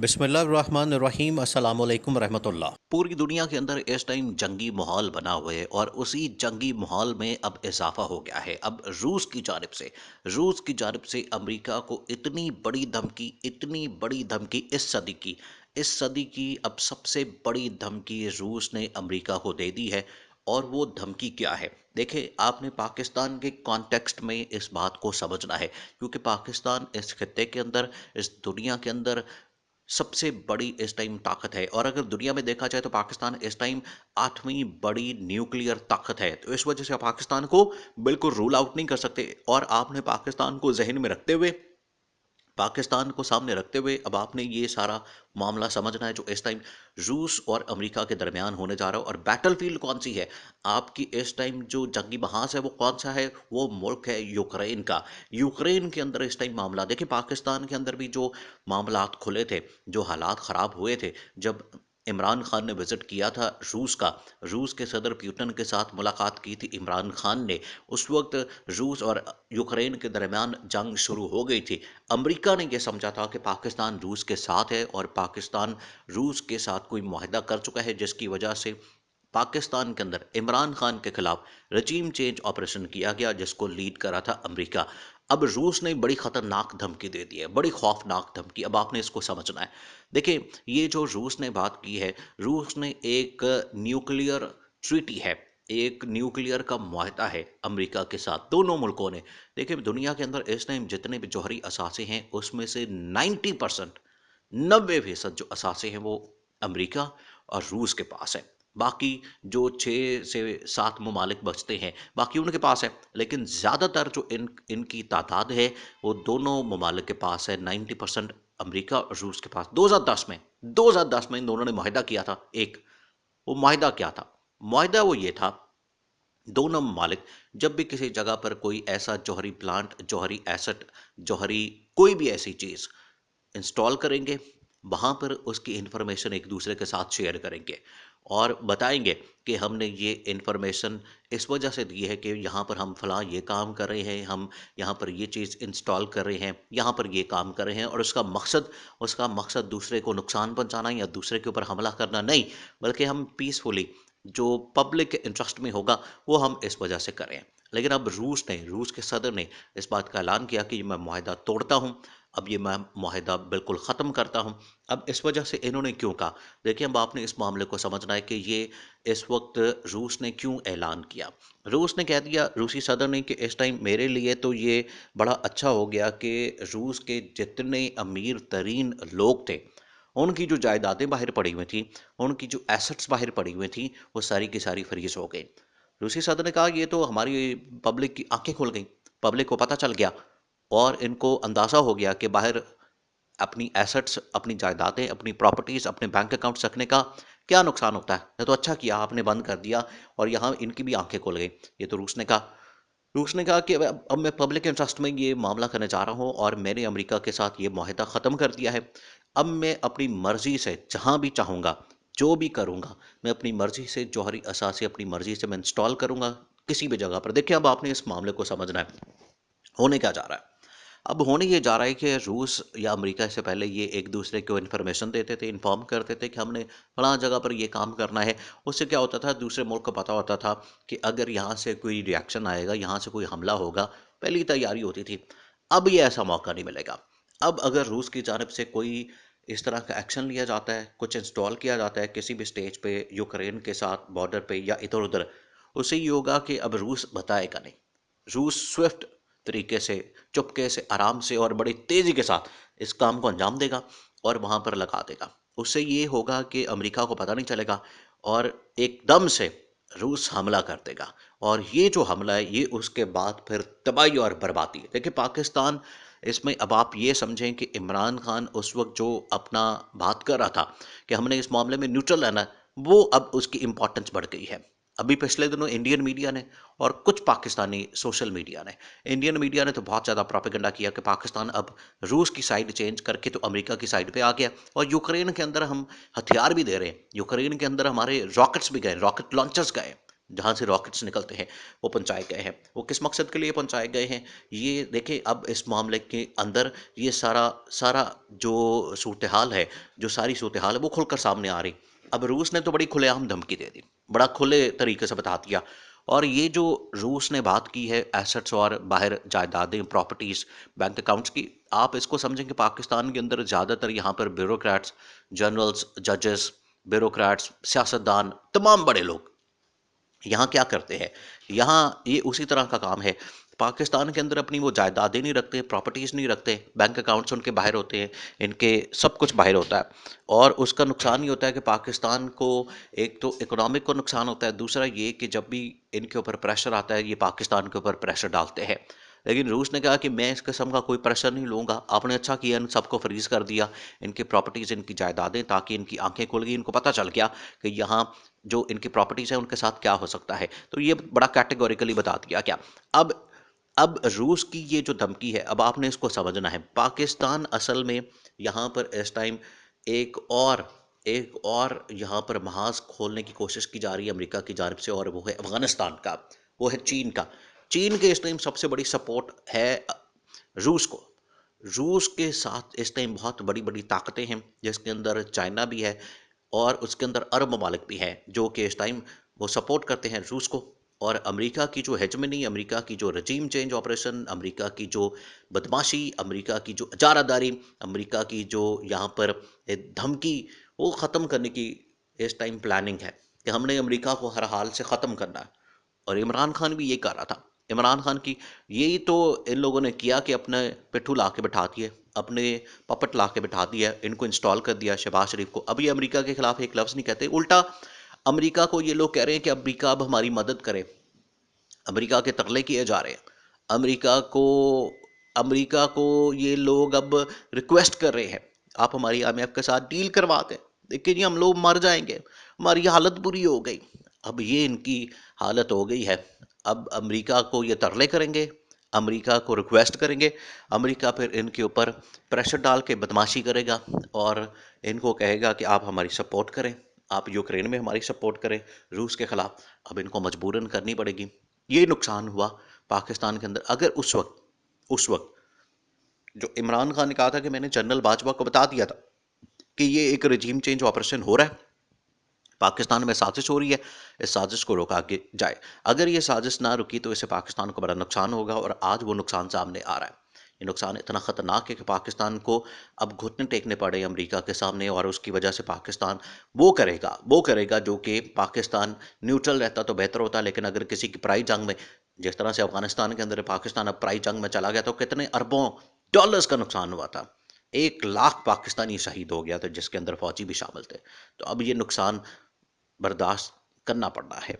बिस्मिल्लाहिर्रहमानिर्रहीम अस्सलाम वालेकुम रहमतुल्लाह। पूरी दुनिया के अंदर इस टाइम जंगी माहौल बना हुआ है और उसी जंगी माहौल में अब इजाफा हो गया है। अब रूस की जानिब से अमेरिका को इतनी बड़ी धमकी इस सदी की अब सबसे बड़ी धमकी रूस ने अमेरिका को दे दी है। और वो धमकी क्या है? देखिए, आपने पाकिस्तान के कॉन्टेक्स्ट में इस बात को समझना है, क्योंकि पाकिस्तान इस खित्ते के अंदर, इस दुनिया के अंदर सबसे बड़ी इस टाइम ताकत है। और अगर दुनिया में देखा जाए तो पाकिस्तान इस टाइम 8वीं बड़ी न्यूक्लियर ताकत है। तो इस वजह से आप पाकिस्तान को बिल्कुल रूल आउट नहीं कर सकते। और आपने पाकिस्तान को सामने रखते हुए अब आपने ये सारा मामला समझना है जो इस टाइम रूस और अमेरिका के दरमियान होने जा रहा है। और बैटलफील्ड कौन सी है आपकी इस टाइम, जो जंगी बहास है वो कौन सा है? वो मुल्क है यूक्रेन का। यूक्रेन के अंदर इस टाइम मामला देखिए, पाकिस्तान के अंदर भी जो मामलात खुले थे, जो हालात ख़राब हुए थे, जब इमरान खान ने विज़िट किया था रूस के सदर पुतिन के साथ मुलाकात की थी इमरान खान ने। उस वक्त रूस और यूक्रेन के दरमियान जंग शुरू हो गई थी। अमेरिका ने यह समझा था कि पाकिस्तान रूस के साथ है और पाकिस्तान रूस के साथ कोई मुआहदा कर चुका है, जिसकी वजह से पाकिस्तान के अंदर इमरान खान के खिलाफ रजीम चेंज ऑपरेशन किया गया, जिसको लीड करा था अमेरिका। अब रूस ने बड़ी खतरनाक धमकी दे दी है, बड़ी खौफनाक धमकी। अब आपने इसको समझना है। देखिए, ये जो रूस ने बात की है, रूस ने एक न्यूक्लियर ट्रीटी है, एक न्यूक्लियर का मुआहदा है अमेरिका के साथ, दोनों मुल्कों ने। देखिए, दुनिया के अंदर इस टाइम जितने भी जौहरी असासे हैं, उसमें से 90%, 90% जो असासे हैं वो अमेरिका और रूस के पास है। बाकी जो 6 से 7 ममालिक बचते हैं, बाकी उनके पास है। लेकिन ज़्यादातर जो इनकी तादाद है, वो दोनों ममालिक के पास है। 90% अमेरिका और रूस के पास। 2010 में इन दोनों ने मुआहदा किया था एक। वो मुआहदा क्या था? मुआहदा वो ये था, दोनों ममालिक जब भी किसी जगह पर कोई ऐसा जौहरी प्लांट, जौहरी एसेट, जौहरी कोई भी ऐसी चीज़ इंस्टॉल करेंगे, वहाँ पर उसकी इन्फॉर्मेशन एक दूसरे के साथ शेयर करेंगे और बताएंगे कि हमने ये इन्फॉर्मेशन इस वजह से दी है कि यहाँ पर हम फलां ये काम कर रहे हैं, हम यहाँ पर ये चीज़ इंस्टॉल कर रहे हैं, यहाँ पर ये काम कर रहे हैं। और उसका मकसद दूसरे को नुकसान पहुँचाना या दूसरे के ऊपर हमला करना नहीं, बल्कि हम पीसफुली जो पब्लिक के इंटरेस्ट में होगा वो हम इस वजह से करें। लेकिन अब रूस के सदर ने इस बात का ऐलान किया कि मैं मुआहदा तोड़ता हूँ, अब ये मैं मुआहदा बिल्कुल ख़त्म करता हूँ। अब इस वजह से इन्होंने क्यों कहा? देखिए, अब आपने इस मामले को समझना है कि ये इस वक्त रूस ने क्यों ऐलान किया। रूस ने कह दिया, रूसी सदर ने, कि इस टाइम मेरे लिए तो ये बड़ा अच्छा हो गया कि रूस के जितने अमीर तरीन लोग थे, उनकी जो जायदादें बाहर पड़ी हुई थी, उनकी जो एसेट्स बाहर पड़ी हुई थी, वो सारी की सारी फ्रीज हो गई। रूसी सदर ने कहा ये तो हमारी पब्लिक की आंखें खुल गई, पब्लिक को पता चल गया और इनको अंदाज़ा हो गया कि बाहर अपनी एसेट्स, अपनी जायदादें, अपनी प्रॉपर्टीज़, अपने बैंक अकाउंट्स रखने का क्या नुकसान होता है। ये तो अच्छा किया आपने बंद कर दिया। और यहाँ इनकी भी आंखें खुल गई। ये तो रूस ने कहा कि अब मैं पब्लिक इंटरेस्ट में ये मामला करने जा रहा हूँ और मैंने अमेरिका के साथ ये मुआहदा ख़त्म कर दिया है। अब मैं अपनी मर्ज़ी से जहाँ भी चाहूँगा, जो भी करूँगा, मैं अपनी मर्ज़ी से जौहरी असासे अपनी मर्ज़ी से मैं इंस्टॉल करूँगा किसी भी जगह पर। देखिए, अब आपने इस मामले को समझना है। होने क्या जा रहा है? अब होने ये जा रहा है कि रूस या अमेरिका से पहले ये एक दूसरे को इन्फॉर्मेशन देते थे, इन्फॉर्म करते थे कि हमने फलां जगह पर ये काम करना है। उससे क्या होता था, दूसरे मुल्क को पता होता था कि अगर यहाँ से कोई रिएक्शन आएगा, यहाँ से कोई हमला होगा, पहली तैयारी होती थी। अब ये ऐसा मौका नहीं मिलेगा। अब अगर रूस की जानब से कोई इस तरह का एक्शन लिया जाता है, कुछ इंस्टॉल किया जाता है किसी भी स्टेज पे, यूक्रेन के साथ बॉर्डर पे या इधर उधर, उससे ये होगा कि अब रूस बताएगा नहीं। रूस स्विफ्ट तरीके से, चुपके से, आराम से और बड़ी तेज़ी के साथ इस काम को अंजाम देगा और वहाँ पर लगा देगा। उससे ये होगा कि अमेरिका को पता नहीं चलेगा और एकदम से रूस हमला कर देगा। और ये जो हमला है, ये उसके बाद फिर तबाही और बर्बादी है। देखिए, पाकिस्तान इसमें, अब आप ये समझें कि इमरान खान उस वक्त जो अपना बात कर रहा था कि हमने इस मामले में न्यूट्रल रहना है, वो अब उसकी इम्पोर्टेंस बढ़ गई है। अभी पिछले दिनों इंडियन मीडिया ने और कुछ पाकिस्तानी सोशल मीडिया ने, इंडियन मीडिया ने तो बहुत ज़्यादा प्रोपेगेंडा किया कि पाकिस्तान अब रूस की साइड चेंज करके तो अमेरिका की साइड पे आ गया और यूक्रेन के अंदर हम हथियार भी दे रहे हैं, यूक्रेन के अंदर हमारे रॉकेट्स भी गए, रॉकेट लॉन्चर्स गए। जहाँ से रॉकेट्स निकलते हैं वो पहुंचाए गए हैं। वो किस मकसद के लिए पहुंचाए गए हैं ये देखें। अब इस मामले के अंदर ये सारा सारा जो सूरत हाल है, जो सारी सूरत हाल है वो खुलकर सामने आ रही। अब रूस ने तो बड़ी खुलेआम धमकी दे दी, बड़ा खुले तरीके से बता दिया। और ये जो रूस ने बात की है एसेट्स और बाहर जायदादें, प्रॉपर्टीज, बैंक अकाउंट्स की, आप इसको समझें कि पाकिस्तान के अंदर ज़्यादातर यहाँ पर ब्यूरोक्रेट्स, जनरल्स, जजेस, ब्यूरोक्रेट्स, सियासतदान, तमाम बड़े लोग यहाँ क्या करते हैं। यहाँ ये उसी तरह का काम है। पाकिस्तान के अंदर अपनी वो जायदादें नहीं रखते, प्रॉपर्टीज़ नहीं रखते, बैंक अकाउंट्स उनके बाहर होते हैं, इनके सब कुछ बाहर होता है। और उसका नुकसान ये होता है कि पाकिस्तान को एक तो इकोनॉमिक को नुकसान होता है, दूसरा ये कि जब भी इनके ऊपर प्रेशर आता है ये पाकिस्तान के ऊपर प्रेशर डालते हैं। लेकिन रूस ने कहा कि मैं इस किस्म का कोई प्रेशर नहीं लूँगा। आपने अच्छा किया इन सबको फ्रीज कर दिया, इनकी प्रॉपर्टीज़, इनकी जायदादें, ताकि इनकी आंखें खुल गई, इनको पता चल गया कि यहाँ जो इनकी प्रॉपर्टीज़ हैं उनके साथ क्या हो सकता है। तो ये बड़ा कैटेगोरिकली बता दिया क्या। अब अब रूस की ये जो धमकी है, अब आपने इसको समझना है। पाकिस्तान असल में यहाँ पर इस टाइम एक और यहाँ पर महाज खोलने की कोशिश की जा रही है अमेरिका की जानिब से, और वो है अफगानिस्तान का, वो है चीन का। चीन के इस टाइम सबसे बड़ी सपोर्ट है रूस को। रूस के साथ इस टाइम बहुत बड़ी बड़ी ताकतें हैं, जिसके अंदर चाइना भी है और उसके अंदर अरब ममालिक भी हैं, जो कि इस टाइम वो सपोर्ट करते हैं रूस को। और अमेरिका की जो हेजमनी, अमेरिका की जो रजीम चेंज ऑपरेशन, अमेरिका की जो बदमाशी, अमेरिका की जो अजारादारी, अमेरिका की जो यहाँ पर धमकी, वो ख़त्म करने की इस टाइम प्लानिंग है कि हमने अमेरिका को हर हाल से ख़त्म करना है। और इमरान खान भी ये कर रहा था। इमरान खान की यही तो इन लोगों ने किया कि अपने पिट्ठू ला के बिठा दिए, अपने पपट ला के बिठा दिया, इनको इंस्टॉल कर दिया शहबाज शरीफ को। अब ये अमेरिका के खिलाफ एक लफ्ज़ नहीं कहते, उल्टा अमेरिका को ये लोग कह रहे हैं कि अमेरिका अब हमारी मदद करे। अमेरिका के तरले किए जा रहे हैं। अमेरिका को ये लोग अब रिक्वेस्ट कर रहे हैं, आप हमारी IMF के साथ डील करवा दें। देखिए जी, हम लोग मर जाएंगे, हमारी हालत बुरी हो गई। अब ये इनकी हालत हो गई है। अब अमेरिका को ये तरले करेंगे, अमेरिका को रिक्वेस्ट करेंगे, अमेरिका फिर इनके ऊपर प्रेशर डाल के बदमाशी करेगा और इनको कहेगा कि आप हमारी सपोर्ट करें, आप यूक्रेन में हमारी सपोर्ट करें रूस के खिलाफ। अब इनको मजबूरन करनी पड़ेगी। ये नुकसान हुआ पाकिस्तान के अंदर। अगर उस वक्त जो इमरान खान ने कहा था कि मैंने जनरल बाजवा को बता दिया था कि ये एक रजीम चेंज ऑपरेशन हो रहा है, पाकिस्तान में साजिश हो रही है, इस साजिश को रोका के जाए। अगर ये साजिश ना रुकी तो इससे पाकिस्तान को बड़ा नुकसान होगा, और आज वो नुकसान सामने आ रहा है। ये नुकसान इतना ख़तरनाक है कि पाकिस्तान को अब घुटने टेकने पड़े अमेरिका के सामने, और उसकी वजह से पाकिस्तान वो करेगा जो कि पाकिस्तान न्यूट्रल रहता तो बेहतर होता। लेकिन अगर किसी की पराई जंग में, जिस तरह से अफगानिस्तान के अंदर पाकिस्तान अब पराई जंग में चला गया, तो कितने अरबों डॉलर्स का नुकसान हुआ था। 1 लाख पाकिस्तानी शहीद हो गया था, जिसके अंदर फौजी भी शामिल थे। तो अब ये नुकसान बर्दाश्त करना पड़ रहा है।